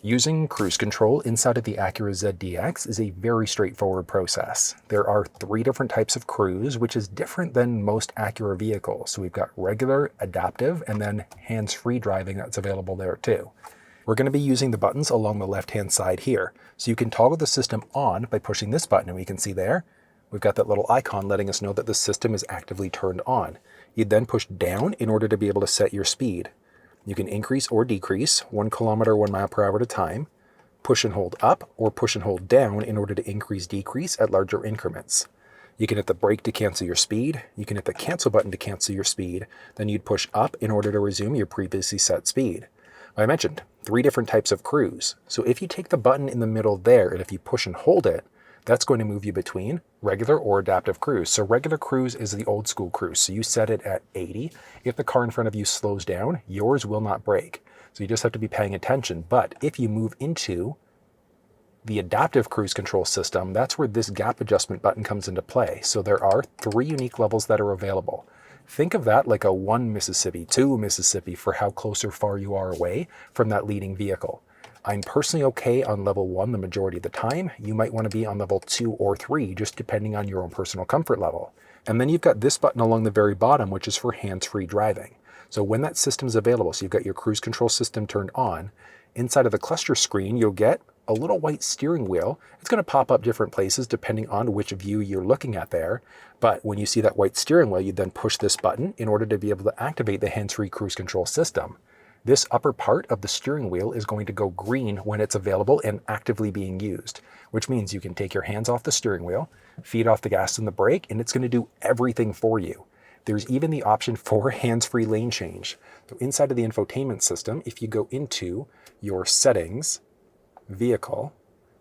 Using cruise control inside of the Acura ZDX is a very straightforward process. There are 3 different types of cruise, which is different than most Acura vehicles. So we've got regular, adaptive, and then hands-free driving that's available there too. We're going to be using the buttons along the left-hand side here. So you can toggle the system on by pushing this button, and we can see there, we've got that little icon letting us know that the system is actively turned on. You'd then push down in order to be able to set your speed. You can increase or decrease 1 kilometer, 1 mile per hour at a time, push and hold up or push and hold down in order to increase, decrease at larger increments. You can hit the brake to cancel your speed. You can hit the cancel button to cancel your speed. Then you'd push up in order to resume your previously set speed. I mentioned 3 different types of cruise. So if you take the button in the middle there and if you push and hold it, that's going to move you between regular or adaptive cruise. So regular cruise is the old school cruise. So you set it at 80. If the car in front of you slows down, yours will not brake. So you just have to be paying attention. But if you move into the adaptive cruise control system, that's where this gap adjustment button comes into play. So there are 3 unique levels that are available. Think of that like a 1 Mississippi, 2 Mississippi for how close or far you are away from that leading vehicle. I'm personally okay on level 1 the majority of the time. You might want to be on level 2 or 3, just depending on your own personal comfort level. And then you've got this button along the very bottom, which is for hands-free driving. So when that system is available, so you've got your cruise control system turned on, inside of the cluster screen, you'll get a little white steering wheel. It's going to pop up different places depending on which view you're looking at there. But when you see that white steering wheel, you then push this button in order to be able to activate the hands-free cruise control system. This upper part of the steering wheel is going to go green when it's available and actively being used, which means you can take your hands off the steering wheel, feed off the gas and the brake, and it's going to do everything for you. There's even the option for hands-free lane change. So inside of the infotainment system, if you go into your settings, vehicle,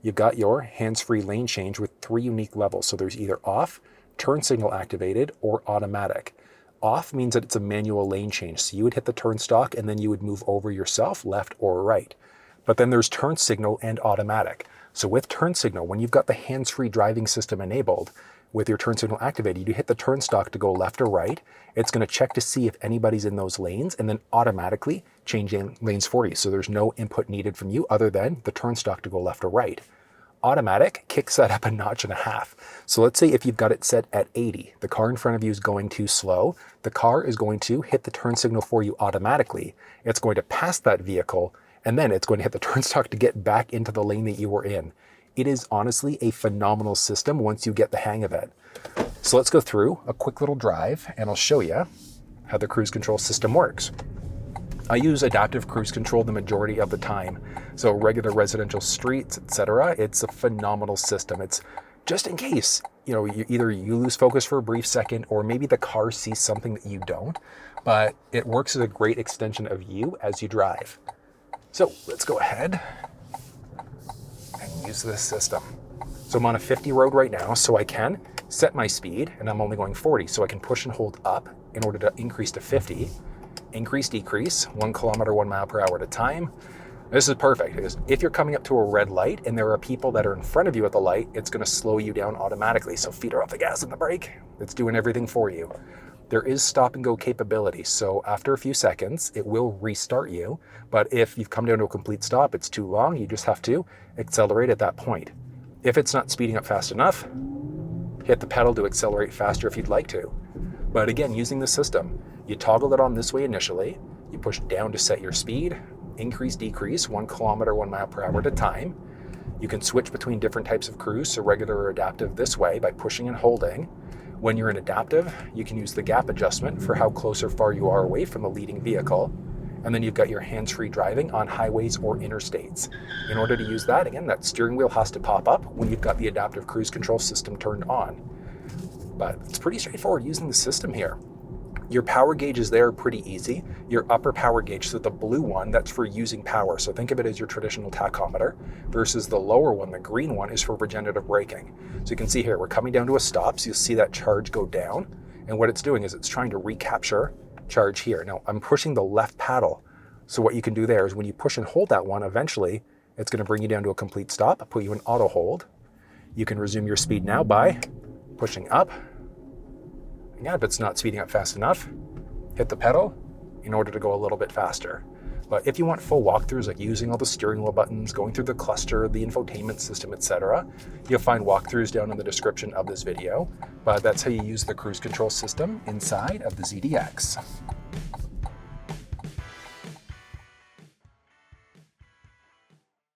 you've got your hands-free lane change with 3 unique levels. So there's either off, turn signal activated, or automatic. Off means that it's a manual lane change. So you would hit the turn stalk and then you would move over yourself, left or right. But then there's turn signal and automatic. So with turn signal, when you've got the hands-free driving system enabled, with your turn signal activated, you hit the turn stalk to go left or right. It's going to check to see if anybody's in those lanes and then automatically change lanes for you. So there's no input needed from you other than the turn stalk to go left or right. Automatic kicks that up a notch and a half. So let's say if you've got it set at 80, the car in front of you is going too slow, the car is going to hit the turn signal for you automatically. It's going to pass that vehicle, and then it's going to hit the turn stalk to get back into the lane that you were in. It is honestly a phenomenal system once you get the hang of it. So let's go through a quick little drive, and I'll show you how the cruise control system works. I use adaptive cruise control the majority of the time. So regular residential streets, etc. It's a phenomenal system. It's just in case, either you lose focus for a brief second or maybe the car sees something that you don't, but it works as a great extension of you as you drive. So let's go ahead and use this system. So I'm on a 50 road right now, so I can set my speed and I'm only going 40. So I can push and hold up in order to increase to 50. Increase, decrease, 1 kilometer, 1 mile per hour at a time. This is perfect because if you're coming up to a red light and there are people that are in front of you at the light, it's going to slow you down automatically. So feet are off the gas and the brake. It's doing everything for you. There is stop and go capability. So after a few seconds, it will restart you. But if you've come down to a complete stop, it's too long. You just have to accelerate at that point. If it's not speeding up fast enough, hit the pedal to accelerate faster if you'd like to. But again, using the system, you toggle it on this way initially, you push down to set your speed, increase, decrease, 1 kilometer, 1 mile per hour at a time. You can switch between different types of cruise, so regular or adaptive this way by pushing and holding. When you're in adaptive, you can use the gap adjustment for how close or far you are away from the leading vehicle. And then you've got your hands-free driving on highways or interstates. In order to use that, again, that steering wheel has to pop up when you've got the adaptive cruise control system turned on. But it's pretty straightforward using the system here. Your power gauges there are pretty easy. Your upper power gauge, so the blue one, that's for using power. So think of it as your traditional tachometer versus the lower one, the green one, is for regenerative braking. So you can see here, we're coming down to a stop. So you'll see that charge go down. And what it's doing is it's trying to recapture charge here. Now I'm pushing the left paddle. So what you can do there is when you push and hold that one, eventually it's going to bring you down to a complete stop, put you in auto hold. You can resume your speed now by pushing up. Again, if it's not speeding up fast enough, hit the pedal in order to go a little bit faster. But if you want full walkthroughs, like using all the steering wheel buttons, going through the cluster, the infotainment system, etc., you'll find walkthroughs down in the description of this video. But that's how you use the cruise control system inside of the ZDX.